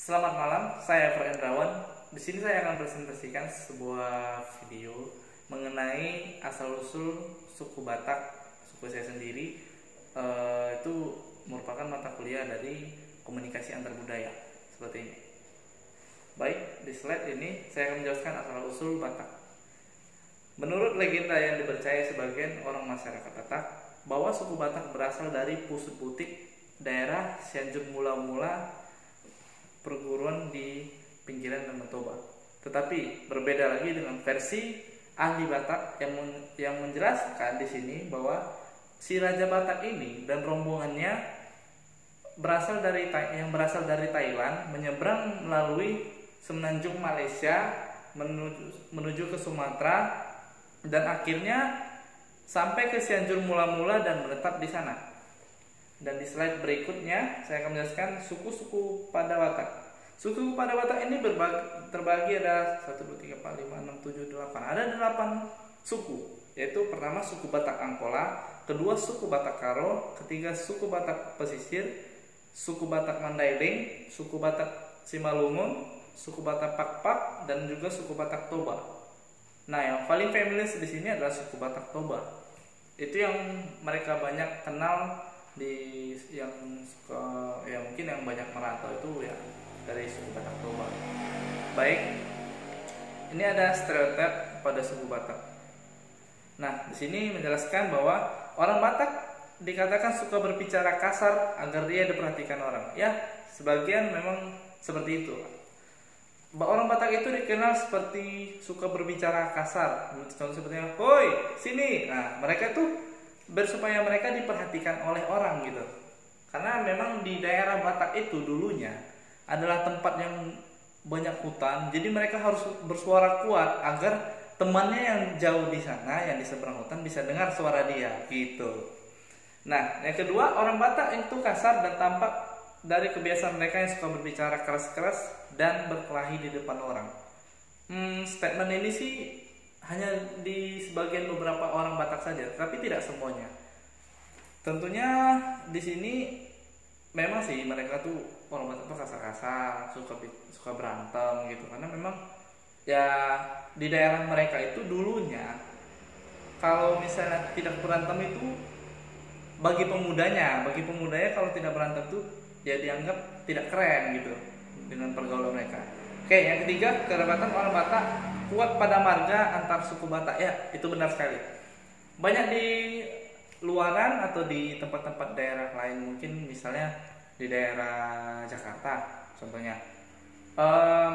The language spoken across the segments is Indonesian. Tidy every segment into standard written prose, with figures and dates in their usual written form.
Selamat malam, saya Efra Endrawan. Di sini saya akan presentasikan sebuah video mengenai asal-usul suku Batak, suku saya sendiri. Itu merupakan mata kuliah dari komunikasi antar budaya, seperti ini. Baik, di slide ini saya akan menjelaskan asal-usul Batak. Menurut legenda yang dipercaya sebagian orang masyarakat Batak, bahwa suku Batak berasal dari Pusut Butik, daerah Cianjur mula-mula perguruan di pinggiran Danau Toba. Tetapi berbeda lagi dengan versi ahli Batak yang menjelaskan di sini bahwa si Raja Batak ini dan rombongannya berasal dari Thailand, menyeberang melalui semenanjung Malaysia menuju ke Sumatera dan akhirnya sampai ke Cianjur mula-mula dan menetap di sana. Dan di slide berikutnya saya akan menjelaskan suku-suku pada Batak. Suku pada Batak ini terbagi ada 1, 2, 3, 4, 5, 6, 7, 8. Ada 8 suku, yaitu pertama suku Batak Angkola, kedua suku Batak Karo, ketiga suku Batak Pesisir, suku Batak Mandailing, suku Batak Simalungun, suku Batak Pakpak, dan juga suku Batak Toba. Nah, yang paling familiar di sini adalah suku Batak Toba. Itu yang mereka banyak kenal mungkin yang banyak merantau itu ya dari suku Batak Toba. Baik, ini ada stereotip pada suku Batak. Nah, di sini menjelaskan bahwa orang Batak dikatakan suka berbicara kasar agar dia diperhatikan orang. Ya, sebagian memang seperti itu. Orang Batak itu dikenal seperti suka berbicara kasar. Contoh seperti, "Hoi, sini." Nah, mereka itu supaya mereka diperhatikan oleh orang gitu. Karena memang di daerah Batak itu dulunya adalah tempat yang banyak hutan, jadi mereka harus bersuara kuat agar temannya yang jauh di sana, yang di seberang hutan bisa dengar suara dia gitu. Nah, yang kedua, orang Batak itu kasar dan tampak dari kebiasaan mereka yang suka berbicara keras-keras dan berkelahi di depan orang. Statement ini sih hanya di sebagian beberapa orang Batak saja, tapi tidak semuanya. Tentunya di sini memang sih mereka tuh orang Batak tuh kasar-kasar, suka berantem gitu, karena memang ya di daerah mereka itu dulunya kalau misalnya tidak berantem itu bagi pemudanya kalau tidak berantem tuh ya dianggap tidak keren gitu dengan pergaulan mereka. Oke, yang ketiga, kerabatan orang Batak kuat pada marga antar suku Batak. Ya, itu benar sekali. Banyak di luaran atau di tempat-tempat daerah lain, mungkin misalnya di daerah Jakarta contohnya,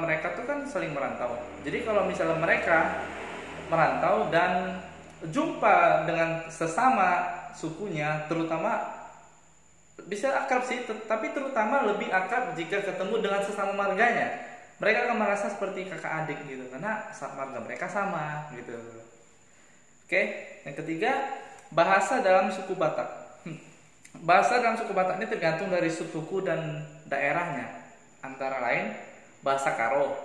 mereka tuh kan saling merantau. Jadi kalau misalnya mereka merantau dan jumpa dengan sesama sukunya, terutama bisa akrab sih, tapi terutama lebih akrab jika ketemu dengan sesama marganya. Mereka akan merasa seperti kakak adik gitu, karena marga mereka sama gitu. Oke, yang ketiga, bahasa dalam suku Batak. Bahasa dalam suku Batak ini tergantung dari suku dan daerahnya. Antara lain bahasa Karo,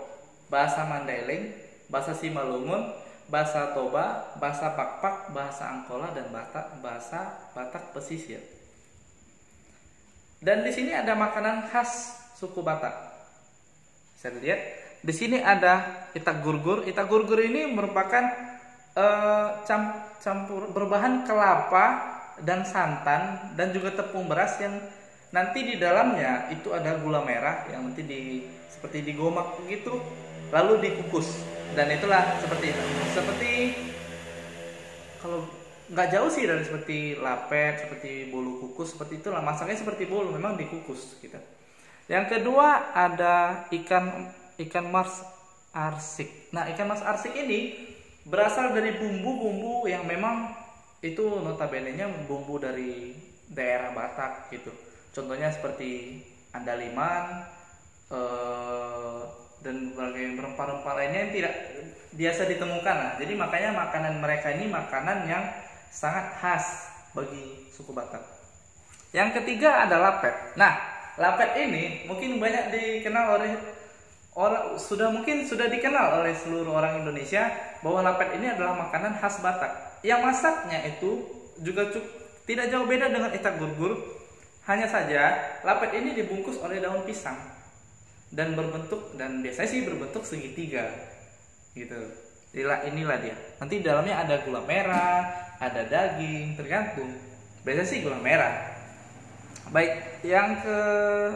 bahasa Mandailing, bahasa Simalungun, bahasa Toba, bahasa Pakpak, bahasa Angkola, dan bahasa Batak Pesisir. Dan di sini ada makanan khas suku Batak. Saya lihat di sini ada itak gurgur. Itak gurgur ini merupakan campur berbahan kelapa dan santan dan juga tepung beras yang nanti di dalamnya itu ada gula merah yang nanti seperti digomak begitu lalu dikukus, dan itulah seperti itu. Seperti kalau nggak jauh sih dari seperti lapet, seperti bolu kukus, seperti itulah masaknya, seperti bolu memang dikukus gitu. Yang kedua ada ikan mas arsik. Nah, ikan mas arsik ini berasal dari bumbu-bumbu yang memang itu notabene-nya bumbu dari daerah Batak gitu. Contohnya seperti andaliman dan berbagai rempah-rempah lainnya yang tidak biasa ditemukan. Nah, jadi makanya makanan mereka ini makanan yang sangat khas bagi suku Batak. Yang ketiga ada lapet. Nah, lapet ini mungkin banyak dikenal oleh orang, sudah dikenal oleh seluruh orang Indonesia bahwa lapet ini adalah makanan khas Batak. Yang masaknya itu juga tidak jauh beda dengan itak gurgur. Hanya saja lapet ini dibungkus oleh daun pisang. dan biasanya sih berbentuk segitiga gitu. Inilah dia. Nanti dalamnya ada gula merah, ada daging, tergantung. Biasanya sih gula merah. Baik, yang ke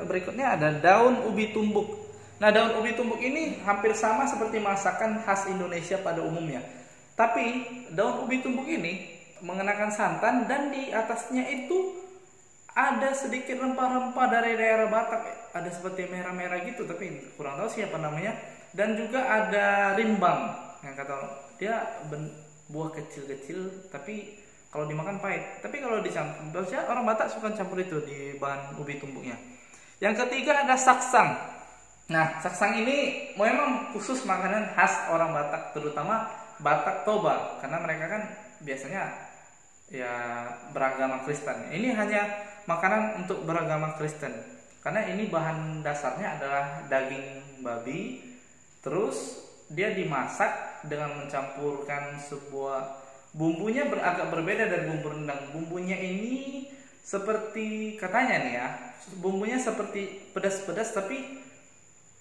berikutnya ada daun ubi tumbuk. Nah, daun ubi tumbuk ini hampir sama seperti masakan khas Indonesia pada umumnya. Tapi daun ubi tumbuk ini mengenakan santan dan di atasnya itu ada sedikit rempah-rempah dari daerah Batak. Ada seperti merah-merah gitu, tapi kurang tahu siapa namanya. Dan juga ada rimbang, yang kata dia buah kecil-kecil, tapi kalau dimakan pahit. Tapi kalau dicampur, biasanya orang Batak suka campur itu di bahan ubi tumbuknya. Yang ketiga ada saksang. Nah, saksang ini memang khusus makanan khas orang Batak, terutama Batak Toba, karena mereka kan biasanya ya beragama Kristen. Ini hanya makanan untuk beragama Kristen, karena ini bahan dasarnya adalah daging babi, terus dia dimasak dengan mencampurkan sebuah bumbunya agak berbeda dari bumbu rendang. Bumbunya ini seperti katanya nih ya, bumbunya seperti pedas-pedas tapi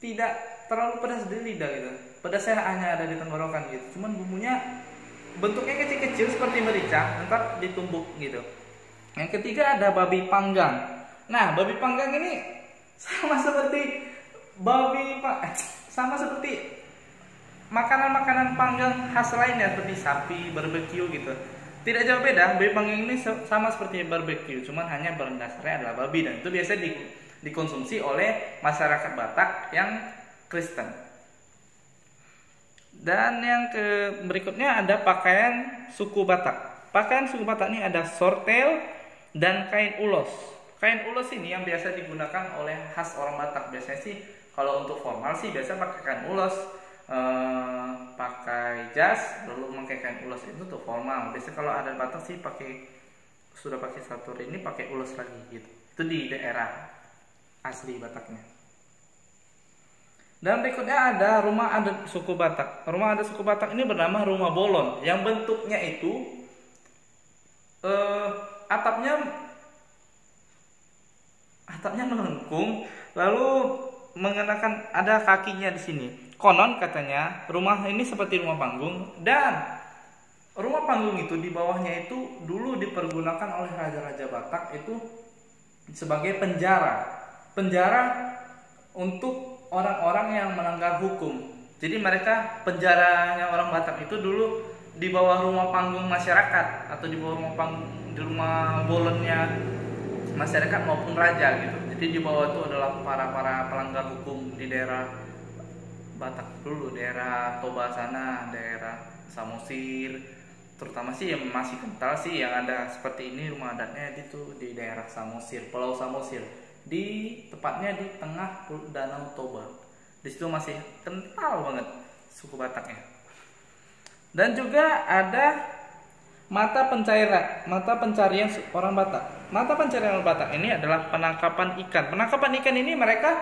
tidak terlalu pedas di lidah gitu. Pedasnya hanya ada di tenggorokan gitu. Cuman bumbunya bentuknya kecil-kecil seperti merica, ntar ditumbuk gitu. Yang ketiga ada babi panggang. Nah, babi panggang ini sama seperti makanan-makanan panggang khas lainnya seperti sapi, barbeque gitu. Tidak jauh beda, babi panggang ini sama seperti barbeque, cuman hanya berdasarnya adalah babi, dan itu biasa dikonsumsi oleh masyarakat Batak yang Kristen. Dan yang berikutnya ada pakaian suku Batak. Pakaian suku Batak ini ada sortel dan kain ulos. Kain ulos ini yang biasa digunakan oleh khas orang Batak. Biasanya sih kalau untuk formal sih biasa pakai kain ulos, pakai jas, lalu memakai kain ulos, itu untuk formal. Biasanya kalau ada Batak sih sudah pakai satu ini pakai ulos lagi gitu. Itu di daerah asli Bataknya. Dan berikutnya ada rumah adat suku Batak. Rumah adat suku Batak ini bernama rumah bolon, yang bentuknya itu atapnya melengkung, lalu mengenakan ada kakinya di sini. Konon katanya rumah ini seperti rumah panggung, dan rumah panggung itu di bawahnya itu dulu dipergunakan oleh raja-raja Batak itu sebagai penjara untuk orang-orang yang melanggar hukum. Jadi mereka penjaranya orang Batak itu dulu di bawah rumah panggung masyarakat, atau di bawah rumah bolonnya masyarakat maupun raja gitu. Jadi di bawah itu adalah para pelanggar hukum di daerah Batak dulu, daerah Toba sana, daerah Samosir, terutama sih yang masih kental sih yang ada seperti ini rumah adatnya itu di daerah Samosir, Pulau Samosir, tepatnya di tengah Danau Toba. Di situ masih kental banget suku Bataknya. Dan juga ada mata pencarian orang Batak. Mata pencarian orang Batak ini adalah penangkapan ikan. Penangkapan ikan ini mereka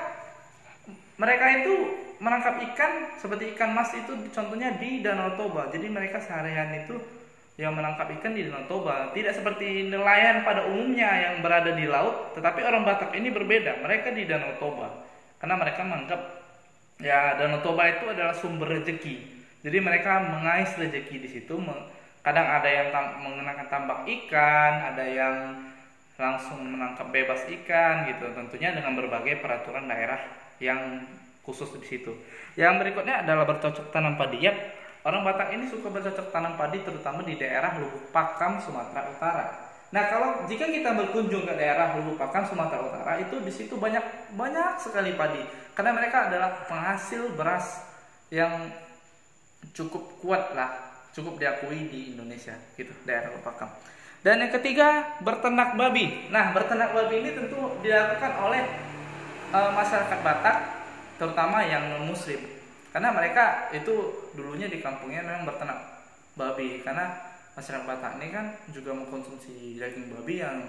itu menangkap ikan seperti ikan mas itu contohnya di Danau Toba. Jadi mereka seharian itu yang menangkap ikan di Danau Toba. Tidak seperti nelayan pada umumnya yang berada di laut, tetapi orang Batak ini berbeda. Mereka di Danau Toba karena mereka menganggap ya Danau Toba itu adalah sumber rezeki. Jadi mereka mengais rezeki di situ. Kadang ada yang mengenakan tambak ikan, ada yang langsung menangkap bebas ikan gitu. Tentunya dengan berbagai peraturan daerah yang khusus di situ. Yang berikutnya adalah bercocok tanam padi. Yap, orang Batak ini suka bercocok tanam padi terutama di daerah Lubuk Pakam, Sumatera Utara. Nah, jika kita berkunjung ke daerah Lubuk Pakam, Sumatera Utara, itu di situ banyak sekali padi. Karena mereka adalah penghasil beras yang cukup kuat lah, cukup diakui di Indonesia gitu, daerah Lubuk Pakam. Dan yang ketiga, berternak babi. Nah, berternak babi ini tentu dilakukan oleh masyarakat Batak, terutama yang non-muslim. Karena mereka itu dulunya di kampungnya memang berternak babi. Karena masyarakat Batak ini kan juga mengkonsumsi daging babi yang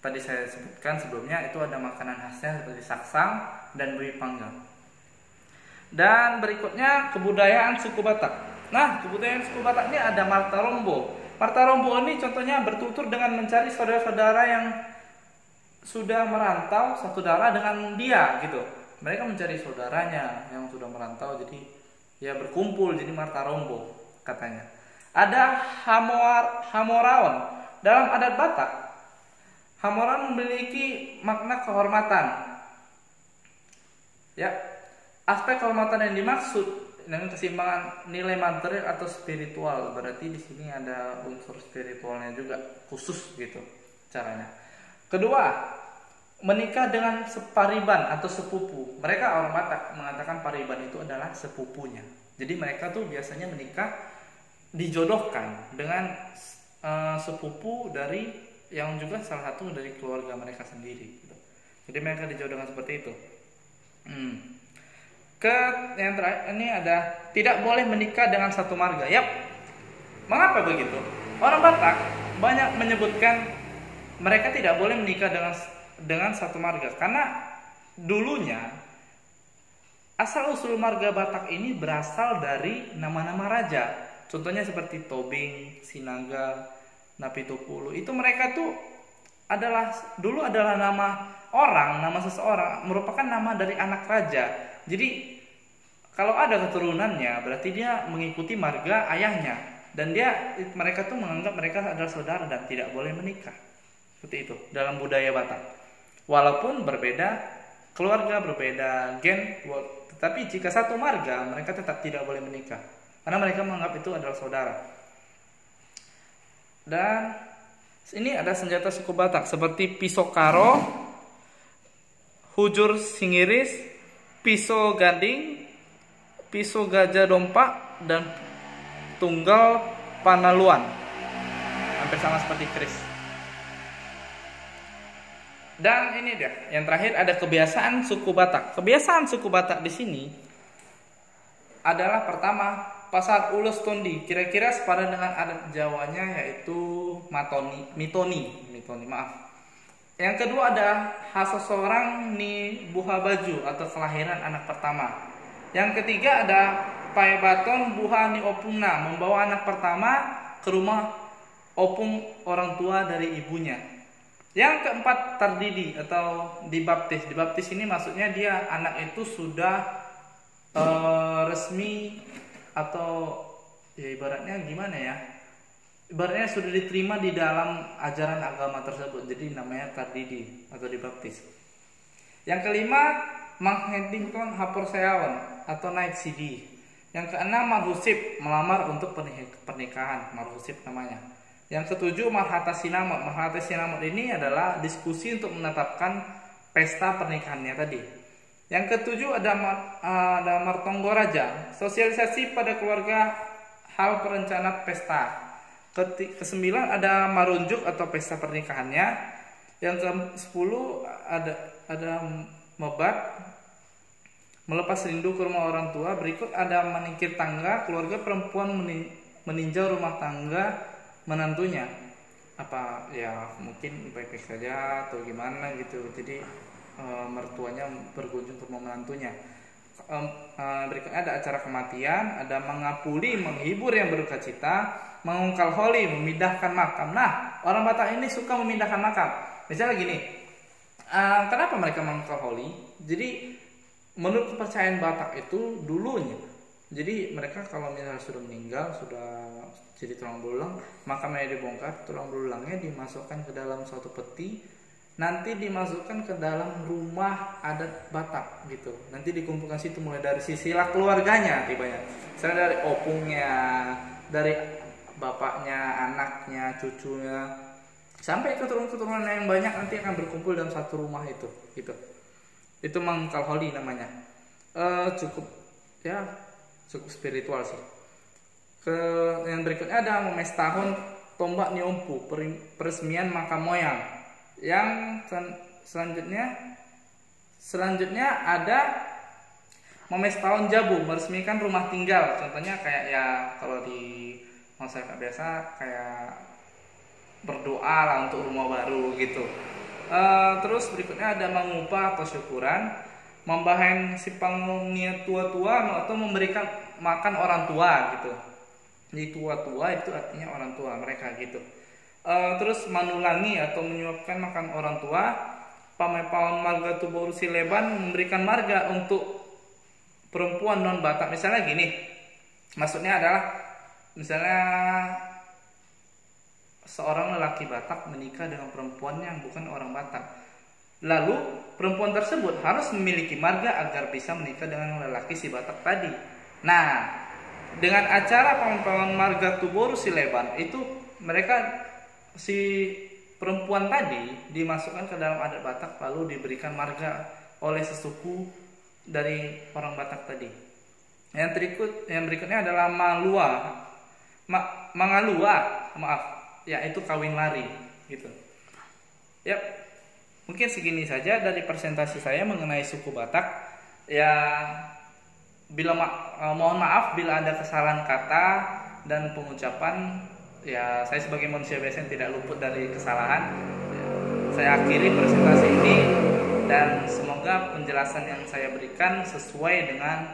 tadi saya sebutkan sebelumnya. Itu ada makanan khasnya seperti saksang dan babi panggang. Dan berikutnya kebudayaan suku Batak. Nah, kebudayaan suku Batak ini ada Marta Rombo. Marta Rombo ini contohnya bertutur dengan mencari saudara-saudara yang sudah merantau satu darah dengan dia gitu. Mereka mencari saudaranya yang sudah merantau, jadi ya berkumpul, jadi martarombo katanya. Ada Hamoraon. Dalam adat Batak, Hamoraon memiliki makna kehormatan. Ya, aspek kehormatan yang dimaksud dengan keseimbangan nilai material atau spiritual. Berarti di sini ada unsur spiritualnya juga khusus gitu caranya. Kedua, menikah dengan separiban atau sepupu. Mereka orang Batak mengatakan pariban itu adalah sepupunya. Jadi mereka tuh biasanya menikah dijodohkan dengan sepupu dari yang juga salah satu dari keluarga mereka sendiri. Gitu. Jadi mereka dijodohkan seperti itu. Yang terakhir ini ada tidak boleh menikah dengan satu marga. Yap. Mengapa begitu? Orang Batak banyak menyebutkan mereka tidak boleh menikah dengan satu marga karena dulunya asal usul marga Batak ini berasal dari nama-nama raja. Contohnya seperti Tobing, Sinaga, Napitupulu. Itu mereka tuh dulu adalah nama orang, nama seseorang, merupakan nama dari anak raja. Jadi kalau ada keturunannya berarti dia mengikuti marga ayahnya, dan mereka tuh menganggap mereka adalah saudara dan tidak boleh menikah. Seperti itu dalam budaya Batak. Walaupun berbeda keluarga, berbeda gen, tetapi jika satu marga mereka tetap tidak boleh menikah karena mereka menganggap itu adalah saudara. Dan ini ada senjata suku Batak seperti pisau karo, hujur singiris, pisau gading, pisau gajah dompak, dan tunggal panaluan. Hampir sama seperti keris. Dan ini dia, yang terakhir ada kebiasaan suku Batak. Kebiasaan suku Batak di sini adalah pertama, pasar ulos tondi, kira-kira sepadan dengan adat Jawanya, yaitu mitoni, maaf. Yang kedua ada hasosorang ni buha baju atau kelahiran anak pertama. Yang ketiga ada paebaton buha ni opungna, membawa anak pertama ke rumah opung orang tua dari ibunya. Yang keempat tardidi atau dibaptis. Dibaptis ini maksudnya dia anak itu sudah resmi atau ya ibaratnya gimana ya? Ibaratnya sudah diterima di dalam ajaran agama tersebut. Jadi namanya tardidi atau dibaptis. Yang kelima Manghedington Haporseawan atau naik CD. Yang keenam marhusip, melamar untuk pernikahan, marhusip namanya. Yang ketujuh marhata sinamot. Marhata sinamot ini adalah diskusi untuk menetapkan pesta pernikahannya tadi. Yang ketujuh ada martonggo raja, sosialisasi pada keluarga hal perencana pesta. Kesembilan ada marunjuk atau pesta pernikahannya. Yang ke-10 ada mebat, melepas rindu ke rumah orang tua. Berikut ada meningkir tangga, keluarga perempuan meninjau rumah tangga menantunya. Apa ya mungkin baik-baik saja atau gimana gitu. Jadi mertuanya berkunjung ke rumah menantunya. Berikutnya ada acara kematian, ada mengapuli, menghibur yang berduka cita, mengungkal holi, memindahkan makam. Nah, orang Batak ini suka memindahkan makam. Misalnya gini, kenapa mereka mengungkal holi? Jadi menurut kepercayaan Batak itu dulunya, jadi mereka kalau misalnya sudah meninggal, sudah jadi tulang belulang, makamnya dibongkar, tulang belulangnya dimasukkan ke dalam suatu peti, nanti dimasukkan ke dalam rumah adat Batak gitu. Nanti dikumpulkan situ mulai dari sisilah keluarganya tibanya. Misalnya dari opungnya, dari bapaknya, anaknya, cucunya, sampai keturunan-keturunan yang banyak nanti akan berkumpul dalam satu rumah itu gitu. Itu mangkal holi namanya. Cukup spiritual sih. Yang berikutnya ada memes tahun tombak niompu, peresmian makam moyang. Yang selanjutnya ada memes tahun jabu, meresmikan rumah tinggal. Contohnya kayak ya kalau di masyarakat biasa kayak berdoa lah untuk rumah baru gitu. Terus berikutnya ada mengupah atau syukuran, membahen si pangungnya tua-tua atau memberikan makan orang tua gitu. Jadi tua-tua itu artinya orang tua mereka gitu. Terus manulangi atau menyuapkan makan orang tua, Pamapaon marga Tuboru Sileban memberikan marga untuk perempuan non Batak. Misalnya gini, maksudnya adalah misalnya seorang lelaki Batak menikah dengan perempuan yang bukan orang Batak, lalu perempuan tersebut harus memiliki marga agar bisa menikah dengan lelaki si Batak tadi. Nah, dengan acara pamapaon marga Tuboru Sileban itu mereka si perempuan tadi dimasukkan ke dalam adat Batak lalu diberikan marga oleh sesuku dari orang Batak tadi. Yang berikutnya adalah mangalua, yaitu kawin lari gitu. Yap. Mungkin segini saja dari presentasi saya mengenai suku Batak. Ya, mohon maaf bila ada kesalahan kata dan pengucapan. Ya, saya sebagai manusia biasa yang tidak luput dari kesalahan. Saya akhiri presentasi ini dan semoga penjelasan yang saya berikan sesuai dengan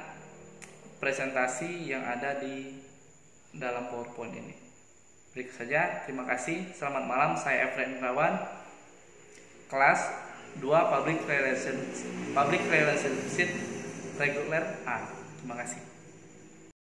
presentasi yang ada di dalam PowerPoint ini. Berikut saja, terima kasih. Selamat malam, saya Efraim Gunawan, kelas 2 Public Relationship reguler A. Terima kasih.